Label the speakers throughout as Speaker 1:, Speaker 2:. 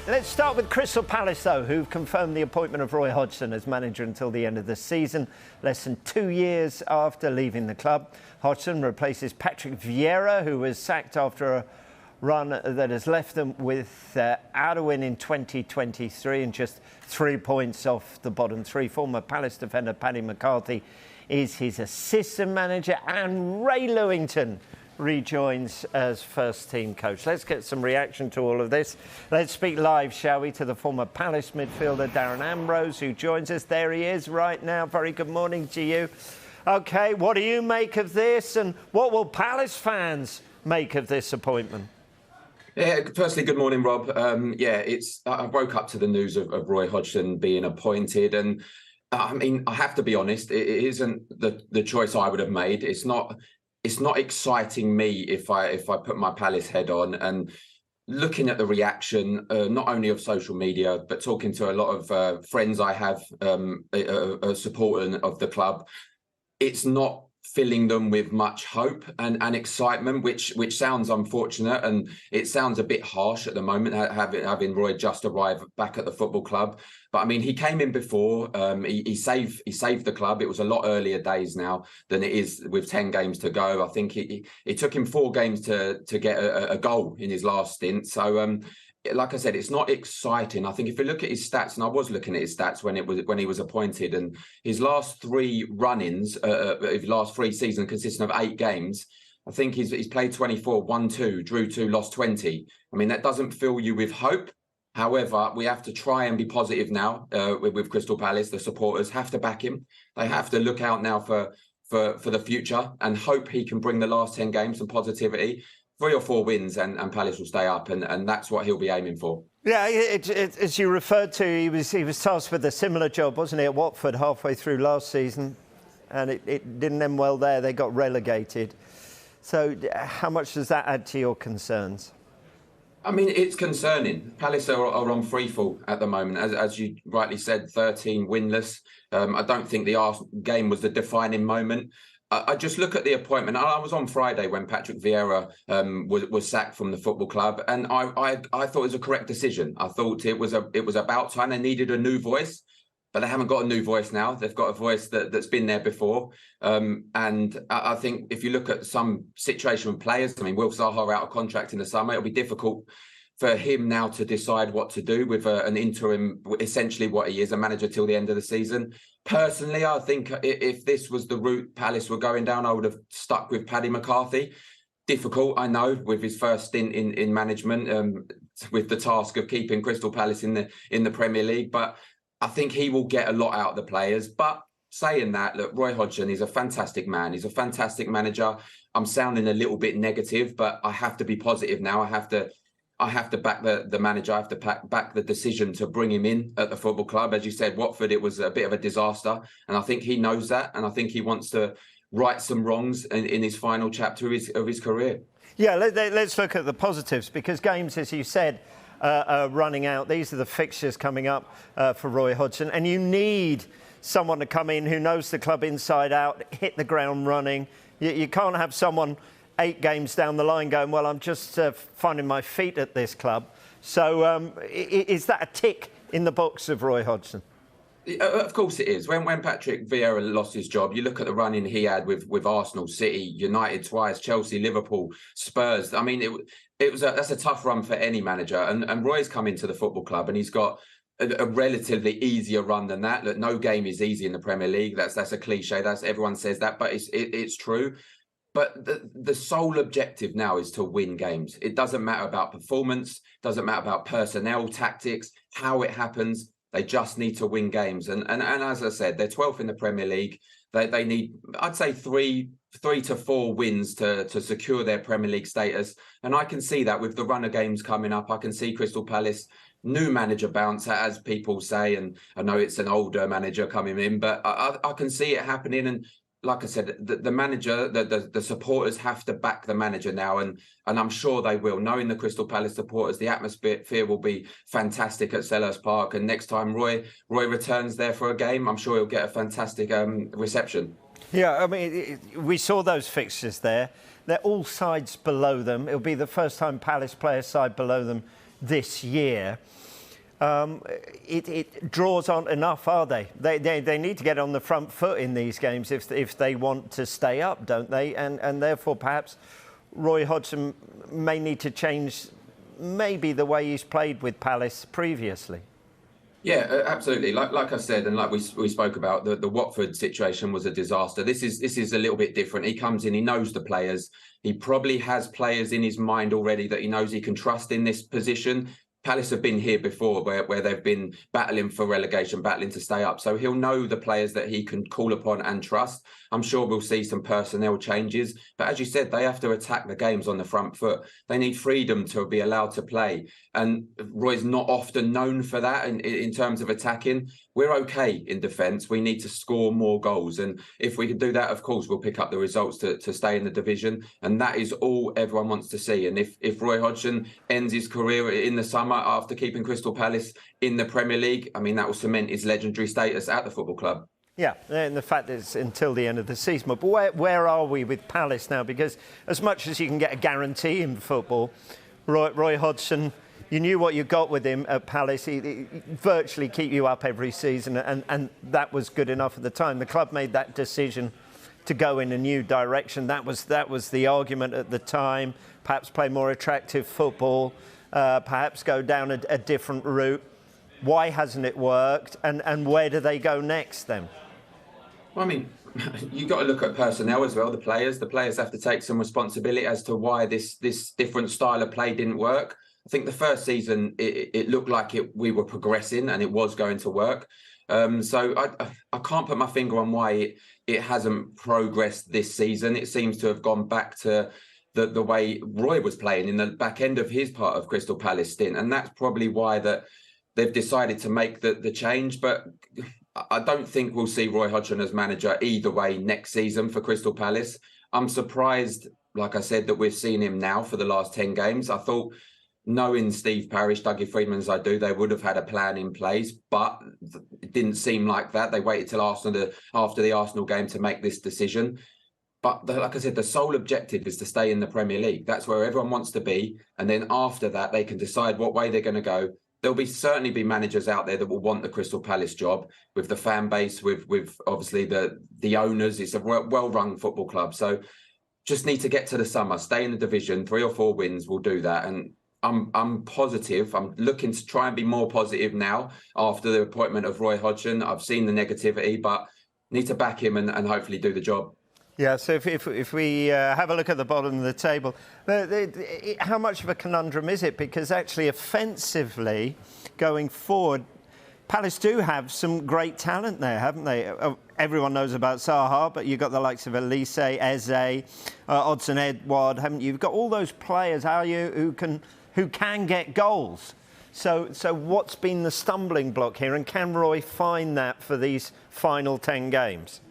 Speaker 1: Let's start with Crystal Palace, though, who've confirmed the appointment of Roy Hodgson as manager until the end of the season, less than 2 years after leaving the club. Hodgson replaces Patrick Vieira, who was sacked after a run that has left them without a win in 2023 and just 3 points off the bottom three. Former Palace defender Paddy McCarthy is his assistant manager, and Ray Lewington rejoins as first-team coach. Let's get some reaction to all of this. Let's speak live, shall we, to the former Palace midfielder Darren Ambrose, who joins us. There he is right now. Very good morning to you. OK, what do you make of this, and what will Palace fans make of this appointment?
Speaker 2: Yeah, firstly, good morning, Rob. I woke up to the news of Roy Hodgson being appointed, and I mean, I have to be honest, it isn't the choice I would have made. It's not exciting me if I put my Palace head on. And looking at the reaction, not only of social media, but talking to a lot of friends I have supporting of the club, it's not filling them with much hope and excitement, which sounds unfortunate, and it sounds a bit harsh at the moment, having Roy just arrived back at the football club. But I mean, he came in before. He saved the club. It was a lot earlier days now than it is with 10 games to go. I think it took him 4 games to get a goal in his last stint. So like I said, it's not exciting. I think if you look at his stats, and I was looking at his stats when he was appointed, and his last 3 run-ins, his last 3 seasons consisting of 8 games, I think he's played 24, won 2, drew 2, lost 20. I mean, that doesn't fill you with hope. However, we have to try and be positive now with Crystal Palace. The supporters have to back him. They have to look out now for the future and hope he can bring the last 10 games some positivity. 3 or 4 wins and Palace will stay up, and that's what he'll be aiming for. Yeah,
Speaker 1: as you referred to, he was tasked with a similar job, wasn't he, at Watford halfway through last season, and it didn't end well there. They got relegated. So how much does that add to your concerns?
Speaker 2: I mean, it's concerning. Palace are on freefall at the moment. As you rightly said, 13 winless. I don't think the Arsenal game was the defining moment. I just look at the appointment. I was on Friday when Patrick Vieira was sacked from the football club, and I thought it was a correct decision. I thought it was about time. They needed a new voice, but they haven't got a new voice now. They've got a voice that's been there before. And I think if you look at some situation with players, I mean, Will Zaha out of contract in the summer, it'll be difficult for him now to decide what to do with an interim, essentially what he is, a manager till the end of the season. Personally, I think if this was the route Palace were going down, I would have stuck with Paddy McCarthy. Difficult, I know, with his first stint in management, with the task of keeping Crystal Palace in the Premier League. But I think he will get a lot out of the players. But saying that, look, Roy Hodgson is a fantastic man. He's a fantastic manager. I'm sounding a little bit negative, but I have to be positive now. I have to back the manager. I have to back the decision to bring him in at the football club. As you said, Watford, it was a bit of a disaster. And I think he knows that. And I think he wants to right some wrongs in his final chapter of his career.
Speaker 1: Yeah, let's look at the positives, because games, as you said, are running out. These are the fixtures coming up for Roy Hodgson. And you need someone to come in who knows the club inside out, hit the ground running. You can't have someone 8 games down the line going, well, I'm just finding my feet at this club. So is that a tick in the box of Roy Hodgson?
Speaker 2: Of course it is. When Patrick Vieira lost his job, you look at the run-in he had with Arsenal, City, United twice, Chelsea, Liverpool, Spurs. I mean, that's a tough run for any manager. And Roy's come into the football club and he's got a relatively easier run than that. Look, no game is easy in the Premier League. That's a cliche. Everyone says that, but it's true. But the sole objective now is to win games. It doesn't matter about performance, doesn't matter about personnel, tactics, how it happens. They just need to win games. And as I said, they're 12th in the Premier League. They need, I'd say, 3 to 4 wins to secure their Premier League status. And I can see that with the run of games coming up. I can see Crystal Palace, new manager bounce, as people say. And I know it's an older manager coming in, but I can see it happening. And like I said, the manager, the supporters have to back the manager now, and I'm sure they will. Knowing the Crystal Palace supporters, the atmosphere will be fantastic at Selhurst Park, and next time Roy returns there for a game, I'm sure he'll get a fantastic reception.
Speaker 1: Yeah, I mean, we saw those fixtures there. They're all sides below them. It'll be the first time Palace play a side below them this year. It draws aren't enough, are they? They need to get on the front foot in these games if they want to stay up, don't they? And therefore, perhaps Roy Hodgson may need to change maybe the way he's played with Palace previously.
Speaker 2: Yeah, absolutely. Like I said, and like we spoke about, the Watford situation was a disaster. This is a little bit different. He comes in, he knows the players. He probably has players in his mind already that he knows he can trust in this position. Palace have been here before where they've been battling for relegation, battling to stay up. So he'll know the players that he can call upon and trust. I'm sure we'll see some personnel changes. But as you said, they have to attack the games on the front foot. They need freedom to be allowed to play. And Roy's not often known for that in terms of attacking. We're okay in defence. We need to score more goals. And if we can do that, of course, we'll pick up the results to stay in the division. And that is all everyone wants to see. And if Roy Hodgson ends his career in the summer after keeping Crystal Palace in the Premier League, I mean, that will cement his legendary status at the football club.
Speaker 1: Yeah, and the fact that it's until the end of the season. But where are we with Palace now? Because as much as you can get a guarantee in football, Roy Hodgson, you knew what you got with him at Palace. He virtually keep you up every season, and that was good enough at the time. The club made that decision to go in a new direction. That was the argument at the time. Perhaps play more attractive football, perhaps go down a different route. Why hasn't it worked? And where do they go next then?
Speaker 2: Well, I mean, you've got to look at personnel as well, the players. The players have to take some responsibility as to why this different style of play didn't work. I think the first season, it looked like we were progressing and it was going to work. So I can't put my finger on why it hasn't progressed this season. It seems to have gone back to the way Roy was playing in the back end of his part of Crystal Palace stint. And that's probably why that they've decided to make the change. But I don't think we'll see Roy Hodgson as manager either way next season for Crystal Palace. I'm surprised, like I said, that we've seen him now for the last 10 games. I thought, knowing Steve Parish, Dougie Freedman as I do, they would have had a plan in place, but it didn't seem like that. They waited till after the Arsenal game to make this decision. But like I said, the sole objective is to stay in the Premier League. That's where everyone wants to be. And then after that, they can decide what way they're going to go. There'll certainly be managers out there that will want the Crystal Palace job with the fan base, with obviously the owners. It's a well-run football club. So just need to get to the summer, stay in the division. 3 or 4 wins will do that. And I'm positive. I'm looking to try and be more positive now after the appointment of Roy Hodgson. I've seen the negativity, but need to back him and hopefully do the job.
Speaker 1: Yeah, so if we have a look at the bottom of the table, how much of a conundrum is it? Because actually, offensively, going forward, Palace do have some great talent there, haven't they? Everyone knows about Zaha, but you've got the likes of Elise, Eze, Hodgson, Edouard, haven't you? You've got all those players, who can get goals. So what's been the stumbling block here? And can Roy find that for these final 10 games?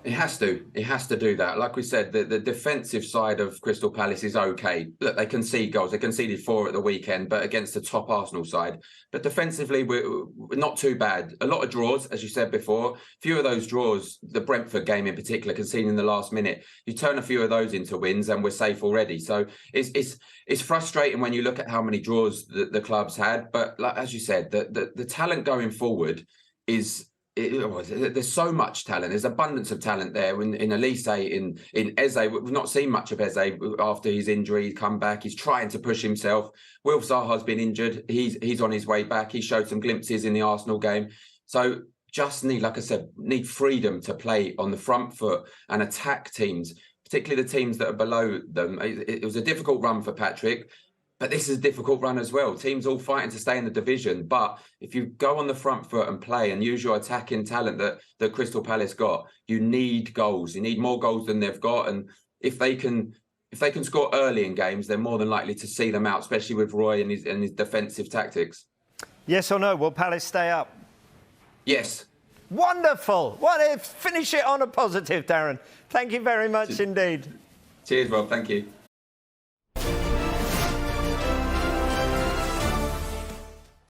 Speaker 2: It has to do that. Like we said, the defensive side of Crystal Palace is okay. Look, they concede goals. They conceded 4 at the weekend, but against the top Arsenal side. But defensively, we're not too bad. A lot of draws, as you said before. Few of those draws, the Brentford game in particular, conceding in the last minute. You turn a few of those into wins and we're safe already. So it's frustrating when you look at how many draws the club's had. But like, as you said, the talent going forward is... there's so much talent. There's abundance of talent there in Elise, in Eze. We've not seen much of Eze after his injury. He's come back. He's trying to push himself. Wilf Zaha's been injured. He's on his way back. He showed some glimpses in the Arsenal game. So just like I said, need freedom to play on the front foot and attack teams, particularly the teams that are below them. It was a difficult run for Patrick. But this is a difficult run as well. Teams all fighting to stay in the division. But if you go on the front foot and play and use your attacking talent that Crystal Palace got, you need goals. You need more goals than they've got. And if they can score early in games, they're more than likely to see them out, especially with Roy and his defensive tactics.
Speaker 1: Yes or no? Will Palace stay up?
Speaker 2: Yes.
Speaker 1: Wonderful. Finish it on a positive, Darren. Thank you very much indeed.
Speaker 2: Cheers, Rob. Thank you.